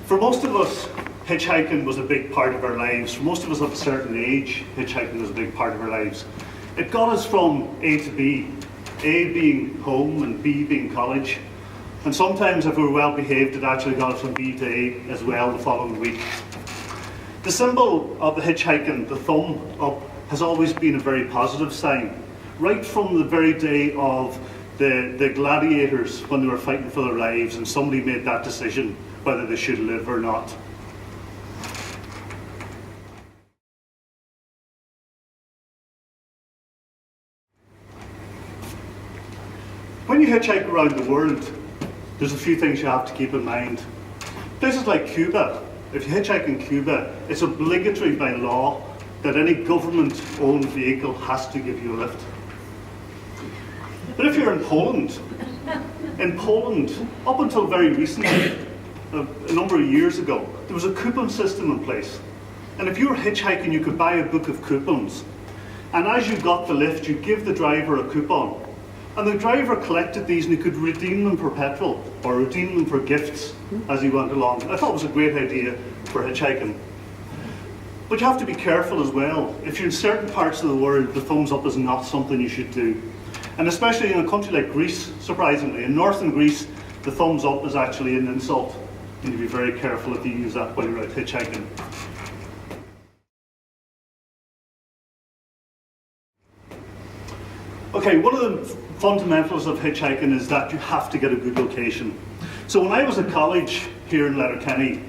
For most of us, hitchhiking was a big part of our lives. For most of us of a certain age, hitchhiking was a big part of our lives. It got us from A to B, A being home and B being college. And sometimes if we were well behaved, it actually got us from B to A as well the following week. The symbol of the hitchhiking, the thumb up, has always been a very positive sign. Right from the very day of the gladiators when they were fighting for their lives and somebody made that decision whether they should live or not. When you hitchhike around the world, there's a few things you have to keep in mind. Places like Cuba, if you hitchhike in Cuba, it's obligatory by law that any government-owned vehicle has to give you a lift. But if you're in Poland, up until very recently, a number of years ago, there was a coupon system in place. And if you were hitchhiking, you could buy a book of coupons. And as you got the lift, you'd give the driver a coupon. And the driver collected these and he could redeem them for petrol or redeem them for gifts as he went along. I thought it was a great idea for hitchhiking. But you have to be careful as well. If you're in certain parts of the world, the thumbs up is not something you should do. And especially in a country like Greece, surprisingly, in northern Greece, the thumbs up is actually an insult. You need to be very careful if you use that while you're out hitchhiking. Okay, one of the fundamentals of hitchhiking is that you have to get a good location. So when I was at college here in Letterkenny,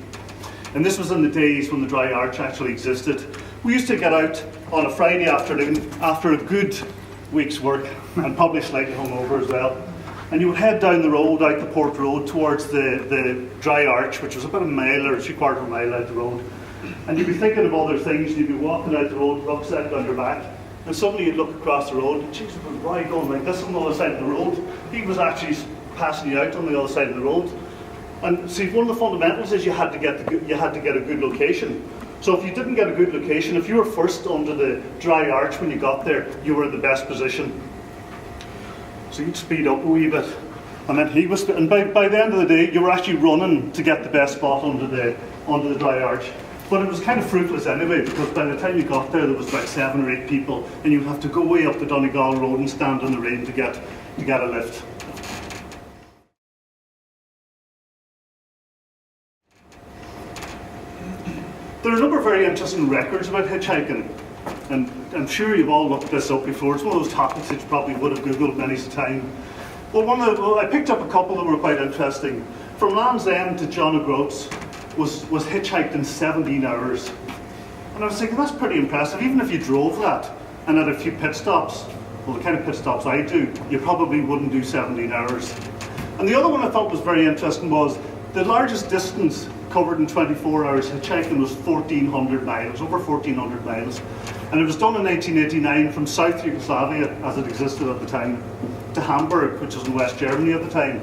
and this was in the days when the Dry Arch actually existed, we used to get out on a Friday afternoon after a good week's work, and probably slightly hungover as well. And you would head down the road, out the Port Road, towards the Dry Arch, which was about a mile or 3/4 mile out the road. And you'd be thinking of other things, you'd be walking out the road, rucksack on your back, and suddenly you'd look across the road, and Jesus, was Roy going like this on the other side of the road? He was actually passing you out on the other side of the road. And see, one of the fundamentals is you had to get a good location. So if you didn't get a good location, if you were first under the Dry Arch when you got there, you were in the best position. So you'd speed up a wee bit. And then he was, and by the end of the day, you were actually running to get the best spot under the Dry Arch. But it was kind of fruitless anyway, because by the time you got there was about 7 or 8 people, and you'd have to go way up the Donegal Road and stand in the rain to get a lift. There are a number of very interesting records about hitchhiking, and I'm sure you've all looked this up before. It's one of those topics that you probably would have Googled many a time. Well, I picked up a couple that were quite interesting. From Land's End to John O'Groats was hitchhiked in 17 hours. And I was thinking, that's pretty impressive. Even if you drove that and had a few pit stops, well, the kind of pit stops I do, you probably wouldn't do 17 hours. And the other one I thought was very interesting was the largest distance covered in 24 hours hitchhiking was 1,400 miles, over 1,400 miles. And it was done in 1989 from South Yugoslavia, as it existed at the time, to Hamburg, which was in West Germany at the time.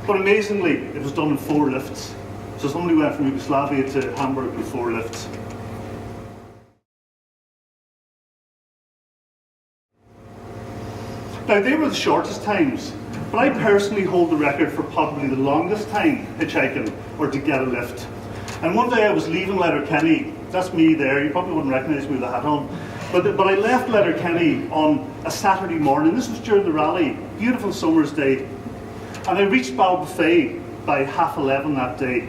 But amazingly, it was done in 4 lifts. So somebody went from Yugoslavia to Hamburg with 4 lifts. Now, they were the shortest times, but I personally hold the record for probably the longest time hitchhiking or to get a lift. And one day I was leaving Letterkenny. That's me there. You probably wouldn't recognise me with a hat on. But I left Letterkenny on a Saturday morning. This was during the rally. Beautiful summer's day. And I reached Balbuffet by 11:30 that day.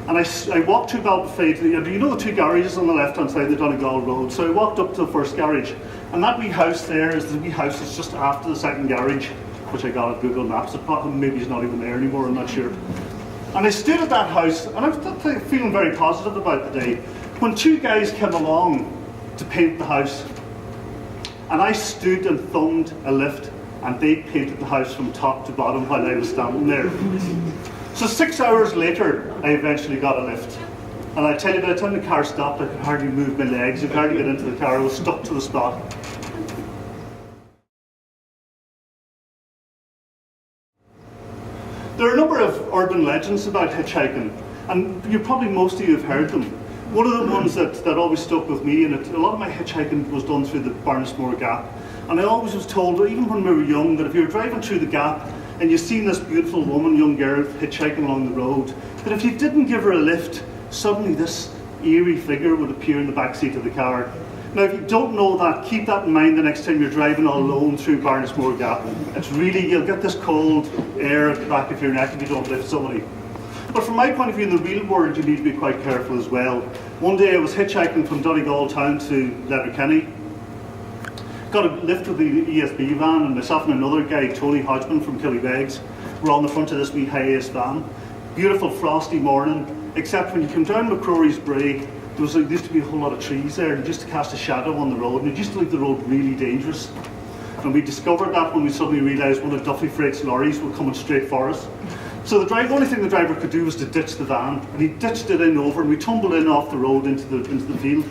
And I walked through Balbuffet to you know the 2 garages on the left-hand side of the Donegal Road. So I walked up to the first garage. And that wee house there is the wee house that's just after the second garage, which I got at Google Maps. It probably maybe it's not even there anymore, I'm not sure. And I stood at that house, and I was feeling very positive about the day, when 2 guys came along to paint the house. And I stood and thumbed a lift, and they painted the house from top to bottom while I was standing there. So 6 hours later, I eventually got a lift. And I tell you, by the time the car stopped, I could hardly move my legs, I could hardly get into the car, I was stuck to the spot. There are a number of urban legends about hitchhiking, and most of you have heard them. One of the ones that always stuck with me, and a lot of my hitchhiking was done through the Barnesmore Gap, and I always was told, even when we were young, that if you were driving through the gap and you seen this beautiful woman, young girl, hitchhiking along the road, But if you didn't give her a lift, suddenly this eerie figure would appear in the back seat of the car. Now, if you don't know that, keep that in mind the next time you're driving all alone through Barnesmore Gap. It's really, you'll get this cold air at the back of your neck if you don't lift somebody. But from my point of view, in the real world, you need to be quite careful as well. One day I was hitchhiking from Donegal town to Letterkenny. Got a lift with the ESB van, and myself and another guy, Tony Hodgman from Killybegs, were on the front of this wee Hiace van. Beautiful frosty morning, except when you come down McCrory's Brae, there used to be a whole lot of trees there, and just to cast a shadow on the road, and it used to leave the road really dangerous. And we discovered that when we suddenly realised one of Duffy Freight's lorries were coming straight for us. So the only thing the driver could do was to ditch the van, and he ditched it in over, and we tumbled in off the road into the field.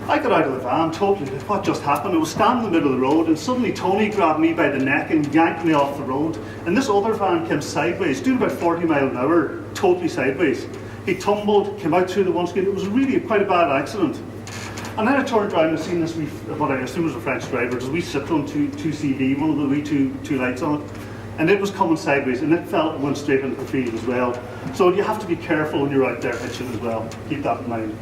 I got out of the van, totally, what just happened? I was standing in the middle of the road, and suddenly Tony grabbed me by the neck and yanked me off the road, and this other van came sideways, doing about 40 miles an hour, totally sideways. He tumbled, came out through the windscreen. It was really quite a bad accident. And then I turned around and seen this wee, what I assume was a French driver, it was a wee Citroen 2CV, one of the wee two lights on it. And it was coming sideways, and it went straight into the field as well. So you have to be careful when you're out there hitching as well. Keep that in mind.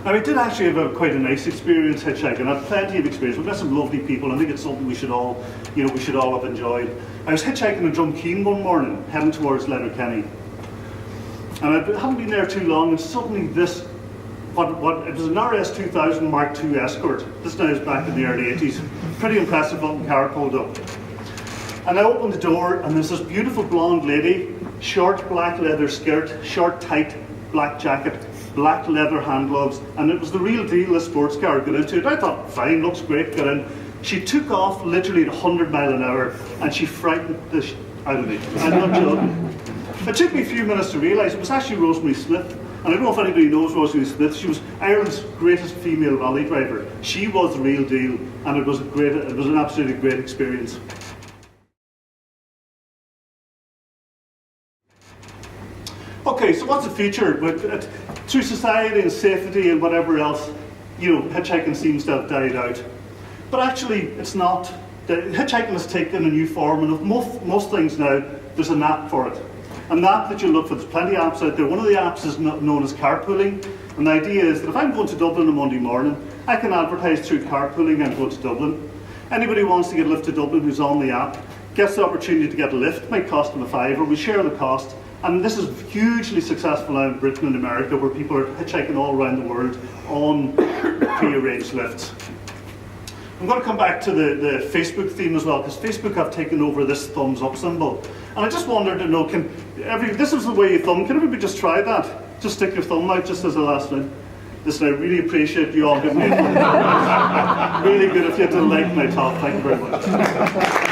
Now, I did actually have quite a nice experience hitchhiking. I had plenty of experience. We've met some lovely people. I think it's something we should all have enjoyed. I was hitchhiking in Drumkeen one morning, heading towards Letterkenny. And I hadn't been there too long, and suddenly this, it was an RS 2000 Mark II Escort. This now is back in the early 80s. Pretty impressive looking car pulled up. And I opened the door, and there's this beautiful blonde lady, short black leather skirt, short tight black jacket, black leather hand gloves, and it was the real deal, this sports car. Got into it. I thought, fine, looks great, got in. She took off literally at 100 miles an hour, and she frightened the out of me. I'm not joking. It took me a few minutes to realise it was actually Rosemary Smith. And I don't know if anybody knows Rosemary Smith. She was Ireland's greatest female rally driver. She was the real deal, and it was an absolutely great experience. Okay, so what's the future? Through society and safety and whatever else, hitchhiking seems to have died out. But actually, it's not. Hitchhiking has taken a new form, and of most things now, there's an app for it. An app that you look for. There's plenty of apps out there. One of the apps is known as carpooling, and the idea is that if I'm going to Dublin on Monday morning, I can advertise through carpooling I'm going to Dublin. Anybody who wants to get a lift to Dublin who's on the app gets the opportunity to get a lift. It might cost them €5, we share the cost. And this is hugely successful now in Britain and America, where people are hitchhiking all around the world on pre-arranged lifts. I'm going to come back to the Facebook theme as well, because Facebook have taken over this thumbs up symbol. And I just wanted to know, this is the way you thumb, can everybody just try that? Just stick your thumb out just as a last thing. Listen, I really appreciate you all giving me a thumbs up. Really good if you had to like my top, thank you very much.